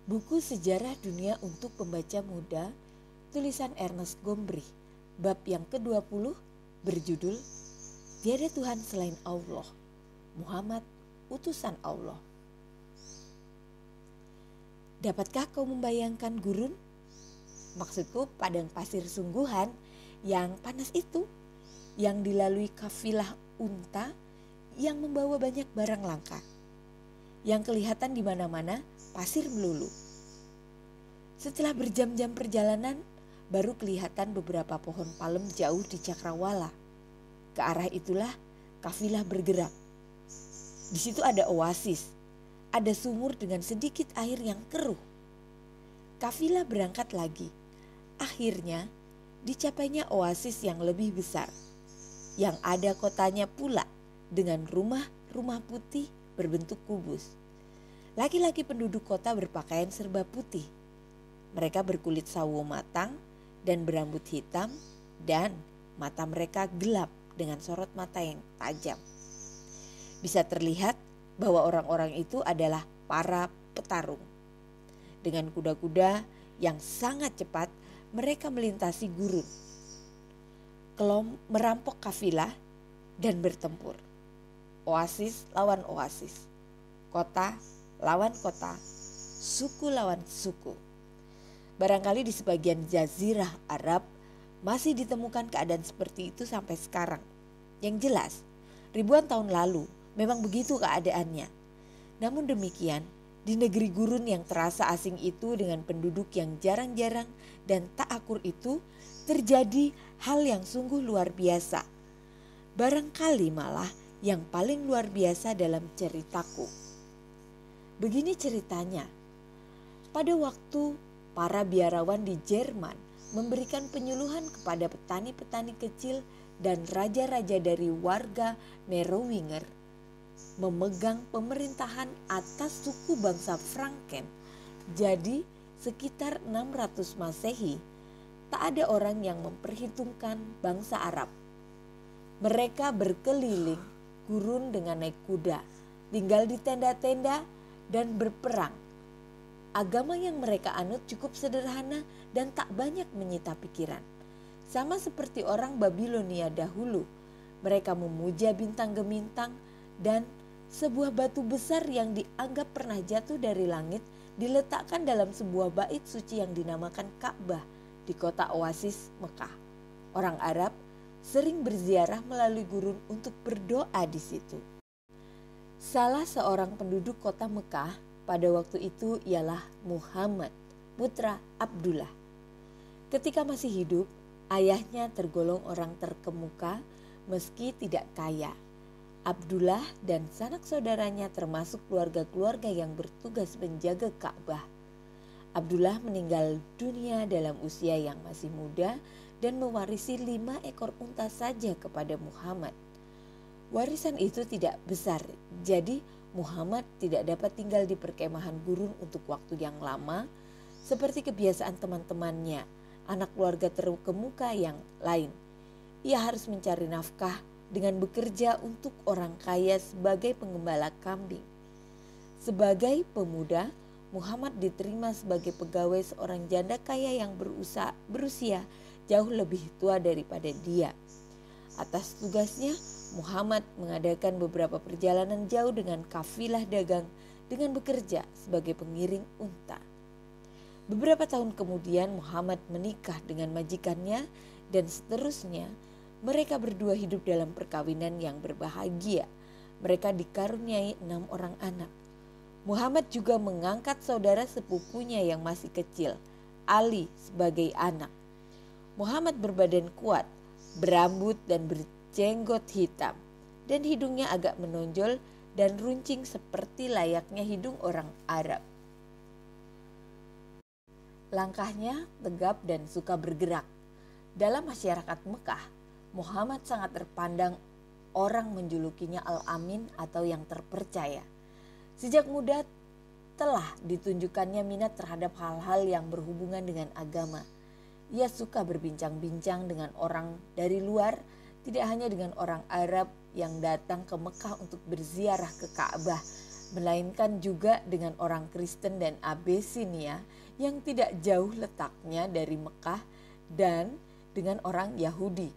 Buku Sejarah Dunia untuk Pembaca Muda, tulisan Ernest Gombrich, bab yang ke-20 berjudul Tiada Tuhan Selain Allah, Muhammad, Utusan Allah. Dapatkah kau membayangkan gurun? Maksudku padang pasir sungguhan yang panas itu, yang dilalui kafilah unta yang membawa banyak barang langka, yang kelihatan di mana-mana pasir melulu. Setelah berjam-jam perjalanan, baru kelihatan beberapa pohon palem jauh di cakrawala. Ke arah itulah kafilah bergerak. Di situ ada oasis, ada sumur dengan sedikit air yang keruh. Kafilah berangkat lagi. Akhirnya dicapainya oasis yang lebih besar, yang ada kotanya pula dengan rumah-rumah putih berbentuk kubus. Laki-laki penduduk kota berpakaian serba putih. Mereka berkulit sawo matang dan berambut hitam, dan mata mereka gelap dengan sorot mata yang tajam. Bisa terlihat bahwa orang-orang itu adalah para petarung. Dengan kuda-kuda yang sangat cepat, mereka melintasi gurun, merampok kafilah dan bertempur. Oasis lawan oasis, kota lawan kota, suku lawan suku. Barangkali di sebagian jazirah Arab masih ditemukan keadaan seperti itu sampai sekarang. Yang jelas, ribuan tahun lalu memang begitu keadaannya. Namun demikian, di negeri gurun yang terasa asing itu dengan penduduk yang jarang-jarang dan tak akur itu, terjadi hal yang sungguh luar biasa. Barangkali malah yang paling luar biasa dalam ceritaku. Begini ceritanya, pada waktu para biarawan di Jerman memberikan penyuluhan kepada petani-petani kecil dan raja-raja dari warga Merowinger memegang pemerintahan atas suku bangsa Franken. Jadi sekitar 600 Masehi, tak ada orang yang memperhitungkan bangsa Arab. Mereka berkeliling gurun dengan naik kuda, tinggal di tenda-tenda dan berperang. Agama yang mereka anut cukup sederhana dan tak banyak menyita pikiran. Sama seperti orang Babilonia dahulu, mereka memuja bintang gemintang dan sebuah batu besar yang dianggap pernah jatuh dari langit diletakkan dalam sebuah bait suci yang dinamakan Ka'bah di kota oasis Mekah. Orang Arab sering berziarah melalui gurun untuk berdoa di situ. Salah seorang penduduk kota Mekah pada waktu itu ialah Muhammad, putra Abdullah. Ketika masih hidup, ayahnya tergolong orang terkemuka meski tidak kaya. Abdullah dan sanak saudaranya termasuk keluarga-keluarga yang bertugas menjaga Ka'bah. Abdullah meninggal dunia dalam usia yang masih muda dan mewarisi 5 ekor unta saja kepada Muhammad. Warisan itu tidak besar, jadi Muhammad tidak dapat tinggal di perkemahan gurun untuk waktu yang lama seperti kebiasaan teman-temannya, anak keluarga terkemuka yang lain. Ia harus mencari nafkah dengan bekerja untuk orang kaya sebagai penggembala kambing. Sebagai pemuda, Muhammad diterima sebagai pegawai seorang janda kaya yang berusia jauh lebih tua daripada dia. Atas tugasnya, Muhammad mengadakan beberapa perjalanan jauh dengan kafilah dagang dengan bekerja sebagai pengiring unta. Beberapa tahun kemudian Muhammad menikah dengan majikannya dan seterusnya mereka berdua hidup dalam perkawinan yang berbahagia. Mereka dikaruniai 6 orang anak. Muhammad juga mengangkat saudara sepupunya yang masih kecil, Ali, sebagai anak. Muhammad berbadan kuat, berambut dan berjenggot hitam, dan hidungnya agak menonjol dan runcing seperti layaknya hidung orang Arab. Langkahnya tegap dan suka bergerak. Dalam masyarakat Mekah, Muhammad sangat terpandang orang menjulukinya Al-Amin atau yang terpercaya. Sejak muda telah ditunjukkannya minat terhadap hal-hal yang berhubungan dengan agama. Ia suka berbincang-bincang dengan orang dari luar, tidak hanya dengan orang Arab yang datang ke Mekah untuk berziarah ke Ka'bah. melainkan juga dengan orang Kristen dan Abisinia yang tidak jauh letaknya dari Mekah dan dengan orang Yahudi.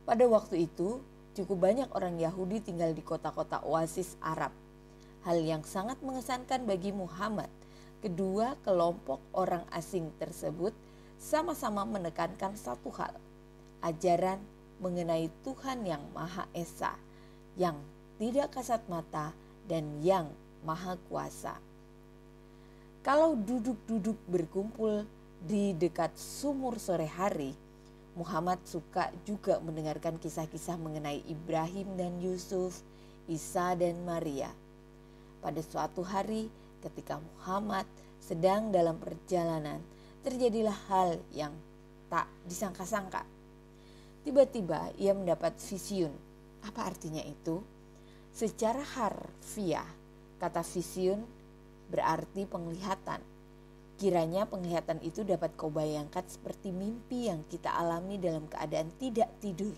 Pada waktu itu cukup banyak orang Yahudi tinggal di kota-kota oasis Arab. Hal yang sangat mengesankan bagi Muhammad, kedua kelompok orang asing tersebut sama-sama menekankan satu hal, ajaran mengenai Tuhan yang Maha Esa, yang tidak kasat mata dan yang Maha Kuasa. Kalau duduk-duduk berkumpul di dekat sumur sore hari, Muhammad suka juga mendengarkan kisah-kisah mengenai Ibrahim dan Yusuf, Isa dan Maria. Pada suatu hari ketika Muhammad sedang dalam perjalanan, terjadilah hal yang tak disangka-sangka. Tiba-tiba ia mendapat vision. Apa artinya itu? Secara harfiah, kata vision berarti penglihatan. Kiranya penglihatan itu dapat kau bayangkan seperti mimpi yang kita alami dalam keadaan tidak tidur.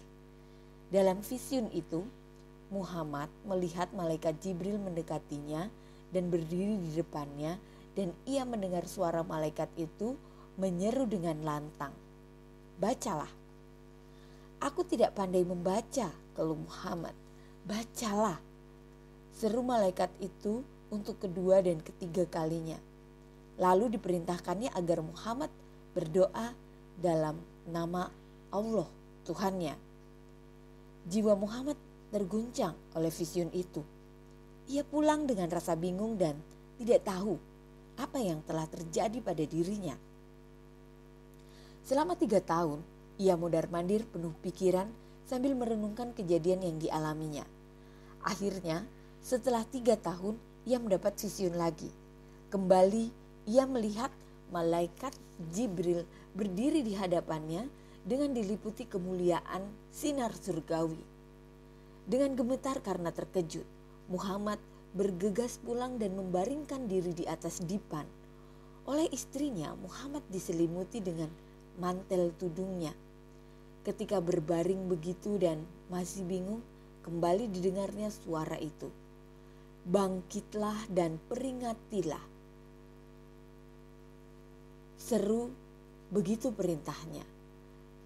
Dalam vision itu, Muhammad melihat malaikat Jibril mendekatinya dan berdiri di depannya, dan ia mendengar suara malaikat itu menyeru dengan lantang, "Bacalah." "Aku tidak pandai membaca," keluh Muhammad. "Bacalah," seru malaikat itu untuk kedua dan ketiga kalinya. Lalu diperintahkannya agar Muhammad berdoa dalam nama Allah Tuhannya. Jiwa Muhammad terguncang oleh vision itu. Ia pulang dengan rasa bingung dan tidak tahu apa yang telah terjadi pada dirinya. Selama 3 tahun, ia mondar-mandir penuh pikiran sambil merenungkan kejadian yang dialaminya. Akhirnya, setelah 3 tahun, ia mendapat vision lagi. Kembali, ia melihat malaikat Jibril berdiri di hadapannya dengan diliputi kemuliaan sinar surgawi. Dengan gemetar karena terkejut, Muhammad bergegas pulang dan membaringkan diri di atas dipan. Oleh istrinya, Muhammad diselimuti dengan mantel tudungnya. Ketika berbaring begitu dan masih bingung, kembali didengarnya suara itu. "Bangkitlah dan peringatilah," seru begitu perintahnya,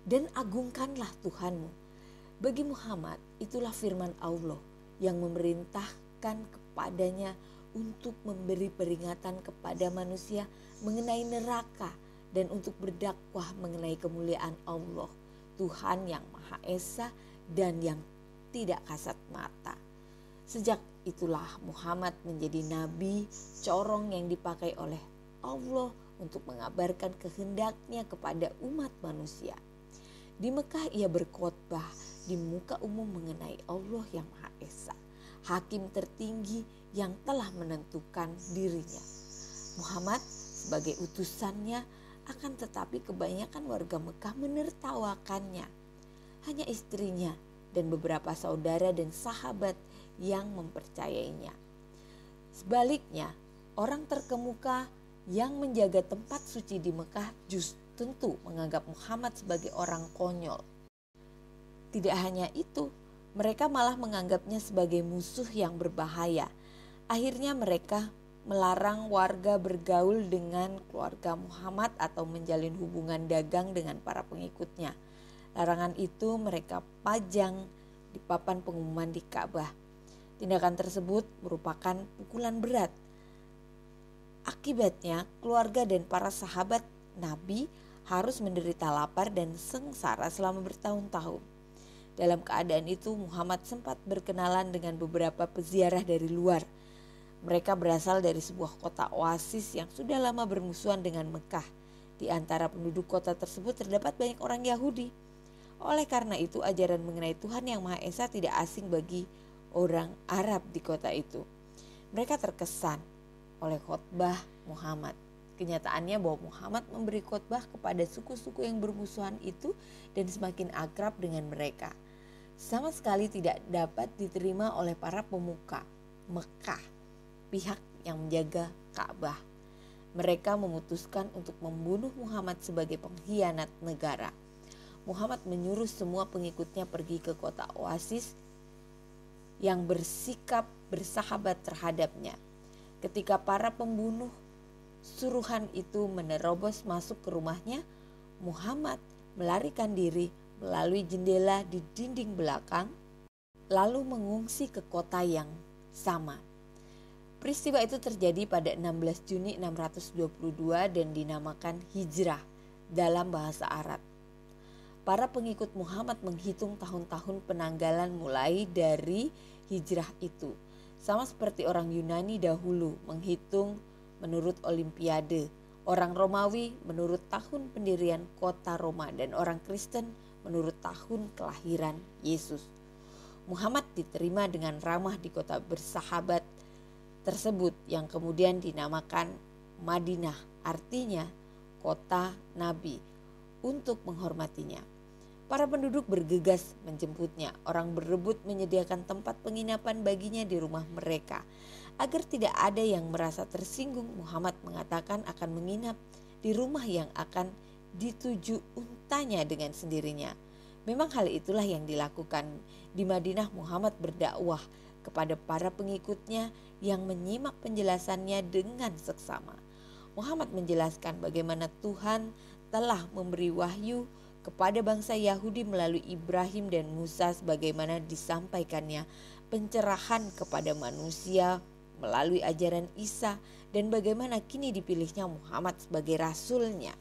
"dan agungkanlah Tuhanmu." Bagi Muhammad, itulah firman Allah yang memerintahkan kepadanya untuk memberi peringatan kepada manusia mengenai neraka dan untuk berdakwah mengenai kemuliaan Allah, Tuhan yang Maha Esa dan yang tidak kasat mata. Sejak itulah Muhammad menjadi nabi corong yang dipakai oleh Allah untuk mengabarkan kehendaknya kepada umat manusia. Di Mekah ia berkhotbah di muka umum mengenai Allah yang Maha Esa, hakim tertinggi yang telah menentukan dirinya. Muhammad sebagai utusannya, akan tetapi kebanyakan warga Mekah menertawakannya. Hanya istrinya dan beberapa saudara dan sahabat yang mempercayainya. Sebaliknya, orang terkemuka yang menjaga tempat suci di Mekah justru tentu menganggap Muhammad sebagai orang konyol. Tidak hanya itu, mereka malah menganggapnya sebagai musuh yang berbahaya. Akhirnya mereka melarang warga bergaul dengan keluarga Muhammad atau menjalin hubungan dagang dengan para pengikutnya. Larangan itu mereka pajang di papan pengumuman di Ka'bah. Tindakan tersebut merupakan pukulan berat. Akibatnya, keluarga dan para sahabat Nabi harus menderita lapar dan sengsara selama bertahun-tahun. Dalam keadaan itu, Muhammad sempat berkenalan dengan beberapa peziarah dari luar. Mereka berasal dari sebuah kota oasis yang sudah lama bermusuhan dengan Mekah. Di antara penduduk kota tersebut terdapat banyak orang Yahudi. Oleh karena itu, ajaran mengenai Tuhan yang Maha Esa tidak asing bagi orang Arab di kota itu. Mereka terkesan oleh khotbah Muhammad. Kenyataannya bahwa Muhammad memberi khotbah kepada suku-suku yang bermusuhan itu dan semakin akrab dengan mereka. Sama sekali tidak dapat diterima oleh para pemuka Mekah, pihak yang menjaga Ka'bah. Mereka memutuskan untuk membunuh Muhammad sebagai pengkhianat negara. Muhammad menyuruh semua pengikutnya pergi ke kota oasis yang bersikap bersahabat terhadapnya. Ketika para pembunuh suruhan itu menerobos masuk ke rumahnya, Muhammad melarikan diri melalui jendela di dinding belakang, lalu mengungsi ke kota yang sama. Peristiwa itu terjadi pada 16 Juni 622 dan dinamakan Hijrah dalam bahasa Arab. Para pengikut Muhammad menghitung tahun-tahun penanggalan mulai dari hijrah itu. Sama seperti orang Yunani dahulu menghitung menurut Olimpiade, orang Romawi menurut tahun pendirian kota Roma, dan orang Kristen menurut tahun kelahiran Yesus. Muhammad diterima dengan ramah di kota bersahabat tersebut yang kemudian dinamakan Madinah, artinya kota Nabi, untuk menghormatinya. Para penduduk bergegas menjemputnya. Orang berebut menyediakan tempat penginapan baginya di rumah mereka. Agar tidak ada yang merasa tersinggung, Muhammad mengatakan akan menginap di rumah yang akan dituju untanya dengan sendirinya. Memang hal itulah yang dilakukan. Di Madinah, Muhammad berdakwah kepada para pengikutnya yang menyimak penjelasannya dengan seksama. Muhammad menjelaskan bagaimana Tuhan telah memberi wahyu kepada bangsa Yahudi melalui Ibrahim dan Musa, sebagaimana disampaikannya pencerahan kepada manusia melalui ajaran Isa, dan bagaimana kini dipilihnya Muhammad sebagai rasulnya.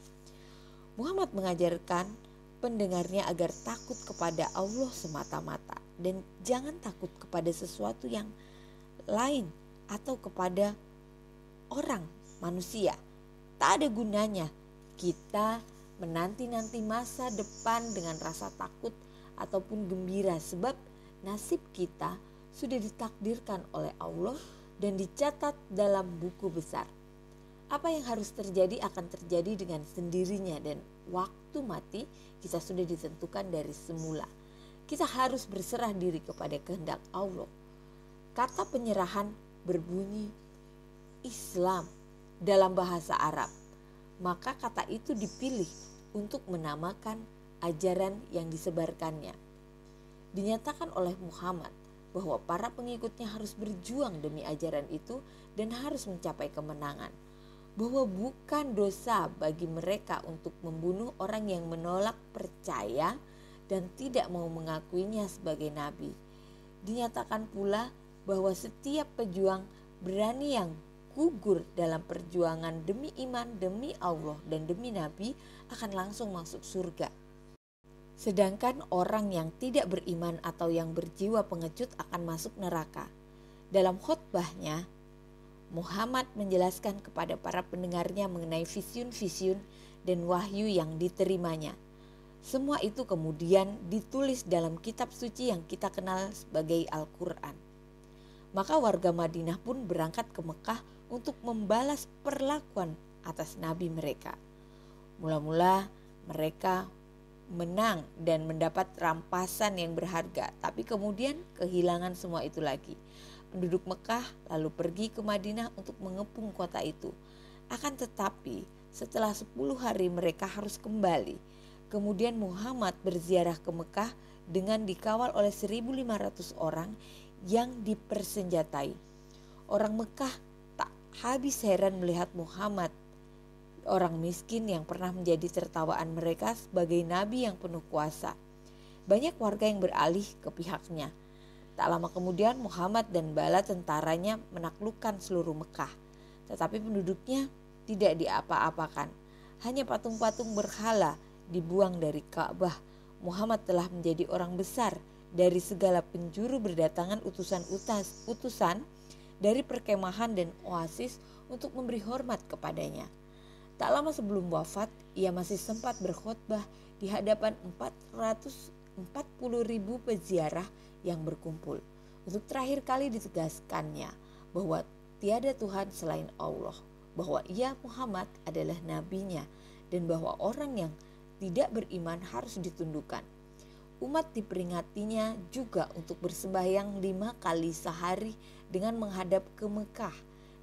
Muhammad mengajarkan pendengarnya agar takut kepada Allah semata-mata dan jangan takut kepada sesuatu yang lain atau kepada orang manusia. Tak ada gunanya kita menanti-nanti masa depan dengan rasa takut ataupun gembira, sebab nasib kita sudah ditakdirkan oleh Allah dan dicatat dalam buku besar. Apa yang harus terjadi akan terjadi dengan sendirinya, dan waktu mati kita sudah ditentukan dari semula. Kita harus berserah diri kepada kehendak Allah. Kata penyerahan berbunyi Islam dalam bahasa Arab. Maka kata itu dipilih untuk menamakan ajaran yang disebarkannya. Dinyatakan oleh Muhammad bahwa para pengikutnya harus berjuang demi ajaran itu dan harus mencapai kemenangan. Bahwa bukan dosa bagi mereka untuk membunuh orang yang menolak percaya dan tidak mau mengakuinya sebagai nabi. Dinyatakan pula bahwa setiap pejuang berani yang gugur dalam perjuangan demi iman, demi Allah dan demi Nabi akan langsung masuk surga. Sedangkan orang yang tidak beriman atau yang berjiwa pengecut akan masuk neraka. Dalam khotbahnya, Muhammad menjelaskan kepada para pendengarnya mengenai vision-vision dan wahyu yang diterimanya. Semua itu kemudian ditulis dalam kitab suci yang kita kenal sebagai Al-Quran. Maka warga Madinah pun berangkat ke Mekah untuk membalas perlakuan atas nabi mereka. Mula-mula mereka menang dan mendapat rampasan yang berharga, tapi kemudian kehilangan semua itu lagi. Penduduk Mekah lalu pergi ke Madinah untuk mengepung kota itu. Akan tetapi setelah 10 hari mereka harus kembali. Kemudian Muhammad berziarah ke Mekah dengan dikawal oleh 1.500 orang yang dipersenjatai. Orang Mekah tak habis heran melihat Muhammad, orang miskin yang pernah menjadi tertawaan mereka, sebagai nabi yang penuh kuasa. Banyak warga yang beralih ke pihaknya. Tak lama kemudian Muhammad dan bala tentaranya menaklukkan seluruh Mekah. Tetapi penduduknya tidak diapa-apakan. Hanya patung-patung berhala dibuang dari Ka'bah. Muhammad telah menjadi orang besar. Dari segala penjuru berdatangan utusan dari perkemahan dan oasis untuk memberi hormat kepadanya. Tak lama sebelum wafat, ia masih sempat berkhotbah di hadapan 440.000 peziarah yang berkumpul. Untuk terakhir kali ditegaskannya bahwa tiada Tuhan selain Allah, bahwa ia Muhammad adalah nabinya, dan bahwa orang yang tidak beriman harus ditundukkan. Umat diperingatinya juga untuk bersembahyang 5 kali sehari dengan menghadap ke Mekah.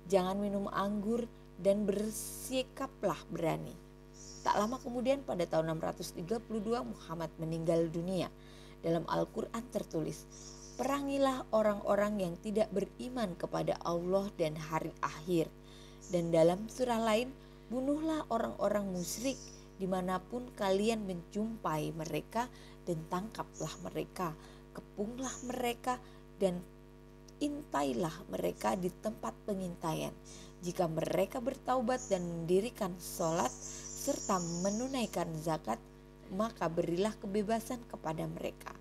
Jangan minum anggur dan bersikaplah berani. Tak lama kemudian pada tahun 632 Muhammad meninggal dunia. Dalam Al-Quran tertulis, perangilah orang-orang yang tidak beriman kepada Allah dan hari akhir. Dan dalam surah lain, bunuhlah orang-orang musyrik dimanapun kalian menjumpai mereka, dan tangkaplah mereka, kepunglah mereka, dan intailah mereka di tempat pengintaian. Jika mereka bertaubat dan mendirikan sholat serta menunaikan zakat, maka berilah kebebasan kepada mereka.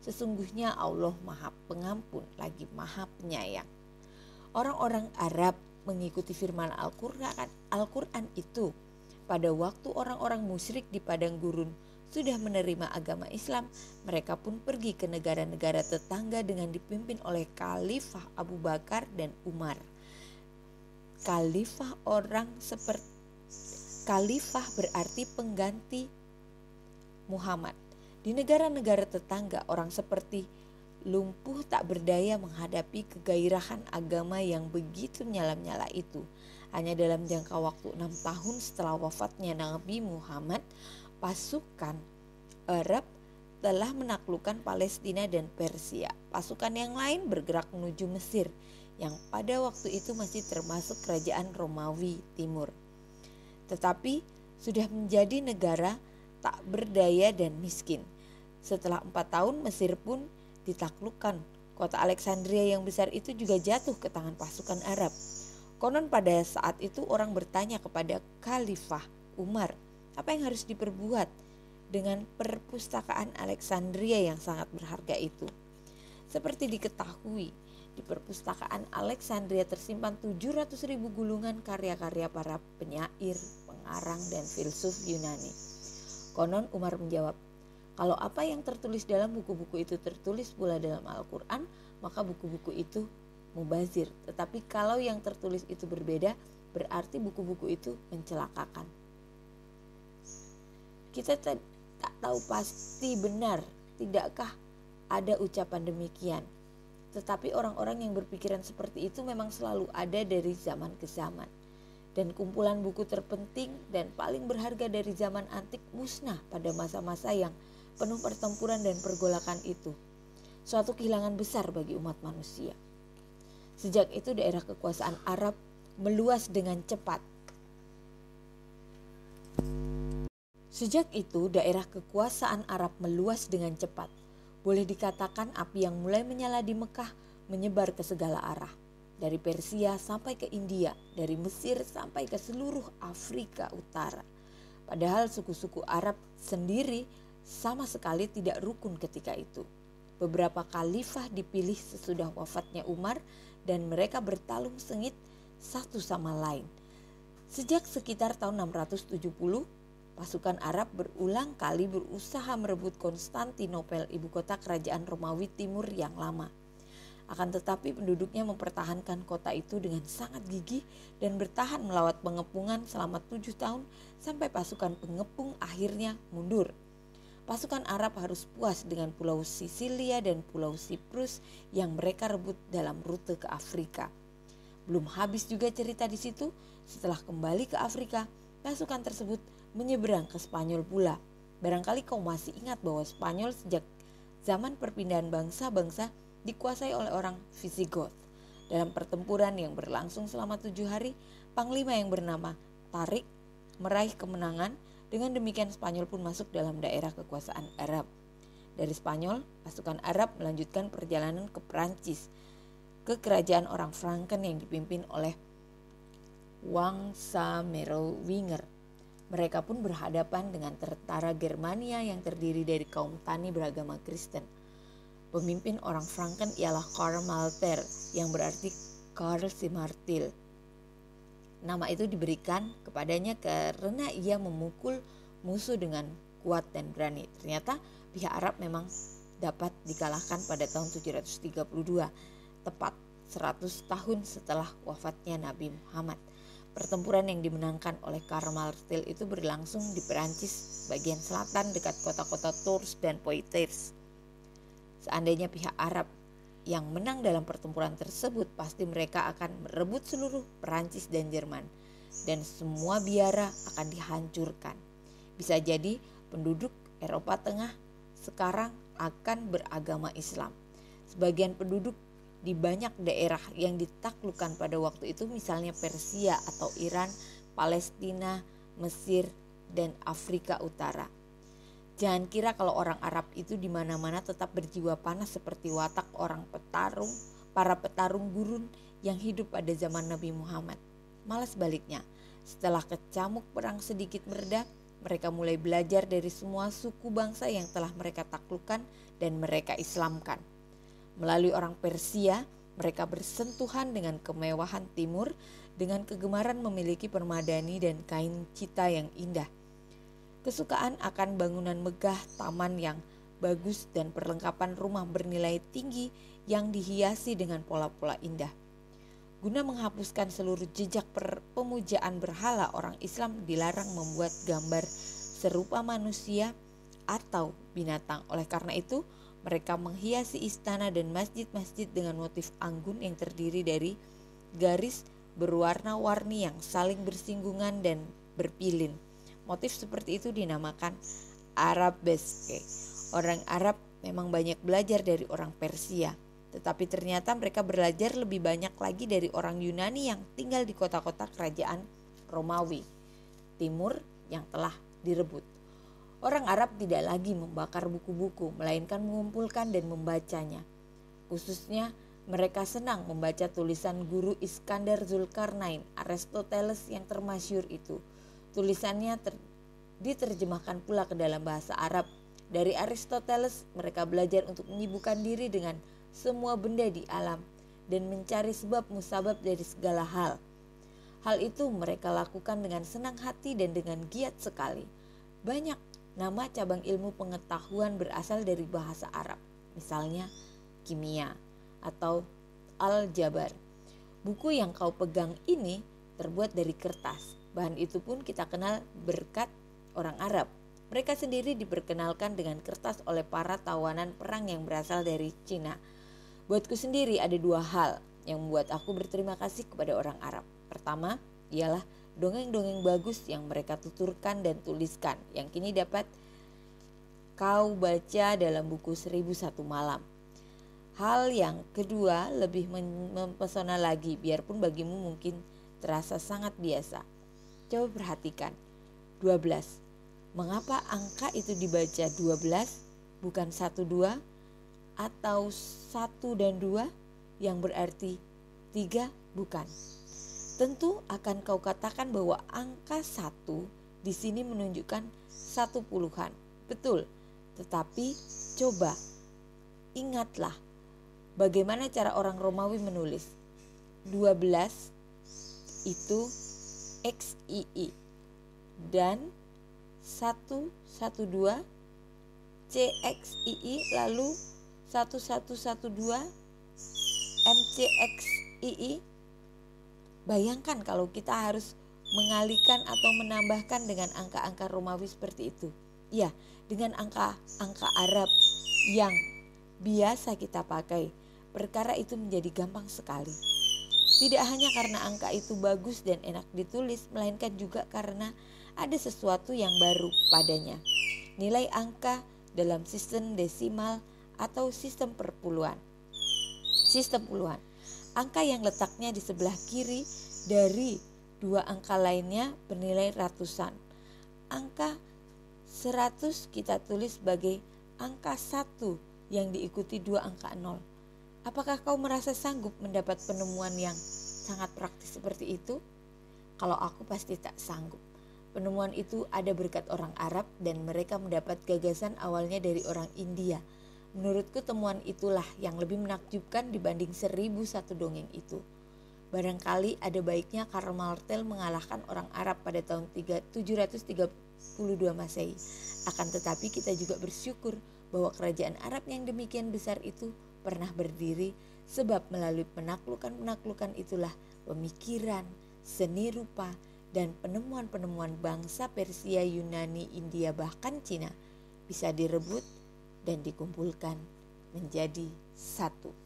Sesungguhnya Allah Maha Pengampun lagi Maha Penyayang. Orang-orang Arab mengikuti firman Al-Quran itu. Pada waktu orang-orang musyrik di padang gurun sudah menerima agama Islam, mereka pun pergi ke negara-negara tetangga dengan dipimpin oleh Khalifah Abu Bakar dan Umar. Khalifah berarti pengganti Muhammad. Di negara-negara tetangga, orang seperti lumpuh tak berdaya menghadapi kegairahan agama yang begitu menyala-nyala itu. Hanya dalam jangka waktu 6 tahun setelah wafatnya Nabi Muhammad, pasukan Arab telah menaklukkan Palestina dan Persia. Pasukan yang lain bergerak menuju Mesir, yang pada waktu itu masih termasuk kerajaan Romawi Timur. Tetapi sudah menjadi negara tak berdaya dan miskin. Setelah 4 tahun Mesir pun ditaklukkan. Kota Alexandria yang besar itu juga jatuh ke tangan pasukan Arab. Konon pada saat itu orang bertanya kepada Khalifah Umar, apa yang harus diperbuat dengan perpustakaan Alexandria yang sangat berharga itu. Seperti diketahui, di perpustakaan Alexandria tersimpan 700.000 gulungan karya-karya para penyair, pengarang, dan filsuf Yunani. Konon Umar menjawab, kalau apa yang tertulis dalam buku-buku itu tertulis pula dalam Al-Quran, maka buku-buku itu mubazir. Tetapi kalau yang tertulis itu berbeda, berarti buku-buku itu mencelakakan. Kita tak tahu pasti benar, tidakkah ada ucapan demikian. Tetapi orang-orang yang berpikiran seperti itu memang selalu ada dari zaman ke zaman. Dan kumpulan buku terpenting dan paling berharga dari zaman antik musnah pada masa-masa yang penuh pertempuran dan pergolakan itu. Suatu kehilangan besar bagi umat manusia. Sejak itu daerah kekuasaan Arab meluas dengan cepat. Boleh dikatakan api yang mulai menyala di Mekah menyebar ke segala arah. Dari Persia sampai ke India, dari Mesir sampai ke seluruh Afrika Utara. Padahal suku-suku Arab sendiri sama sekali tidak rukun ketika itu. Beberapa khalifah dipilih sesudah wafatnya Umar dan mereka bertalung sengit satu sama lain. Sejak sekitar tahun 670, pasukan Arab berulang kali berusaha merebut Konstantinopel, ibu kota kerajaan Romawi Timur yang lama. Akan tetapi penduduknya mempertahankan kota itu dengan sangat gigih dan bertahan melawat pengepungan selama 7 tahun sampai pasukan pengepung akhirnya mundur. Pasukan Arab harus puas dengan Pulau Sisilia dan Pulau Siprus yang mereka rebut dalam rute ke Afrika. Belum habis juga cerita di situ, setelah kembali ke Afrika, pasukan tersebut menyeberang ke Spanyol pula. Barangkali kau masih ingat bahwa Spanyol sejak zaman perpindahan bangsa-bangsa dikuasai oleh orang Visigoth. Dalam pertempuran yang berlangsung selama 7 hari, panglima yang bernama Tarik meraih kemenangan. Dengan demikian Spanyol pun masuk dalam daerah kekuasaan Arab. Dari Spanyol, pasukan Arab melanjutkan perjalanan ke Perancis, ke kerajaan orang Franken yang dipimpin oleh Wangsa Merowinger. Mereka pun berhadapan dengan tentara Germania yang terdiri dari kaum tani beragama Kristen. Pemimpin orang Franken ialah Karl Martel, yang berarti Karl si Martil. Nama itu diberikan kepadanya karena ia memukul musuh dengan kuat dan berani. Ternyata pihak Arab memang dapat dikalahkan pada tahun 732, tepat 100 tahun setelah wafatnya Nabi Muhammad. Pertempuran yang dimenangkan oleh Karl Martel itu berlangsung di Perancis bagian selatan dekat kota-kota Tours dan Poitiers. Seandainya pihak Arab yang menang dalam pertempuran tersebut, pasti mereka akan merebut seluruh Perancis dan Jerman, dan semua biara akan dihancurkan. Bisa jadi penduduk Eropa Tengah sekarang akan beragama Islam. Sebagian penduduk di banyak daerah yang ditaklukkan pada waktu itu, misalnya Persia atau Iran, Palestina, Mesir, dan Afrika Utara. Jangan kira kalau orang Arab itu di mana-mana tetap berjiwa panas seperti watak para petarung gurun yang hidup pada zaman Nabi Muhammad. Malah sebaliknya, setelah kecamuk perang sedikit mereda, mereka mulai belajar dari semua suku bangsa yang telah mereka taklukkan dan mereka Islamkan. Melalui orang Persia, mereka bersentuhan dengan kemewahan timur, dengan kegemaran memiliki permadani dan kain cita yang indah. Kesukaan akan bangunan megah, taman yang bagus, dan perlengkapan rumah bernilai tinggi yang dihiasi dengan pola-pola indah. Guna menghapuskan seluruh jejak pemujaan berhala, orang Islam dilarang membuat gambar serupa manusia atau binatang. Oleh karena itu, mereka menghiasi istana dan masjid-masjid dengan motif anggun yang terdiri dari garis berwarna-warni yang saling bersinggungan dan berpilin. Motif seperti itu dinamakan Arabeske. Orang Arab memang banyak belajar dari orang Persia, tetapi ternyata mereka belajar lebih banyak lagi dari orang Yunani yang tinggal di kota-kota kerajaan Romawi Timur yang telah direbut. Orang Arab tidak lagi membakar buku-buku, melainkan mengumpulkan dan membacanya. Khususnya mereka senang membaca tulisan guru Iskandar Zulkarnain, Aristoteles yang termasyhur itu. Tulisannya diterjemahkan pula ke dalam bahasa Arab. Dari Aristoteles mereka belajar untuk menyibukkan diri dengan semua benda di alam dan mencari sebab musabab dari segala hal. Hal itu mereka lakukan dengan senang hati dan dengan giat sekali. Banyak nama cabang ilmu pengetahuan berasal dari bahasa Arab, misalnya kimia atau aljabar. Buku yang kau pegang ini terbuat dari kertas. Bahan itu pun kita kenal berkat orang Arab. Mereka sendiri diperkenalkan dengan kertas oleh para tawanan perang yang berasal dari Cina. Buatku sendiri ada dua hal yang membuat aku berterima kasih kepada orang Arab. Pertama, ialah dongeng-dongeng bagus yang mereka tuturkan dan tuliskan, yang kini dapat kau baca dalam buku 1001 Malam. Hal yang kedua lebih mempesona lagi, biarpun bagimu mungkin terasa sangat biasa. Coba perhatikan, 12. Mengapa angka itu dibaca 12 bukan 12 atau 1 dan 2 yang berarti 3 bukan? Tentu akan kau katakan bahwa angka 1 di sini menunjukkan 1 puluhan. Betul, tetapi coba ingatlah bagaimana cara orang Romawi menulis. 12 itu XII dan 112 CXII lalu 1112 MCXII. Bayangkan kalau kita harus mengalihkan atau menambahkan dengan angka-angka Romawi seperti itu. Ya, dengan angka-angka Arab yang biasa kita pakai, perkara itu menjadi gampang sekali. Tidak hanya karena angka itu bagus dan enak ditulis, melainkan juga karena ada sesuatu yang baru padanya. Nilai angka dalam sistem desimal atau sistem puluhan. Angka yang letaknya di sebelah kiri dari dua angka lainnya bernilai ratusan. Angka 100 kita tulis sebagai angka 1 yang diikuti dua angka 0. Apakah kau merasa sanggup mendapat penemuan yang sangat praktis seperti itu? Kalau aku pasti tak sanggup. Penemuan itu ada berkat orang Arab dan mereka mendapat gagasan awalnya dari orang India. Menurutku temuan itulah yang lebih menakjubkan dibanding 1001 dongeng itu. Barangkali ada baiknya Karl Martel mengalahkan orang Arab pada tahun 732 Masehi. Akan tetapi kita juga bersyukur bahwa kerajaan Arab yang demikian besar itu pernah berdiri, sebab melalui penaklukan-penaklukan itulah pemikiran, seni rupa, dan penemuan-penemuan bangsa Persia, Yunani, India, bahkan Cina bisa direbut dan dikumpulkan menjadi satu.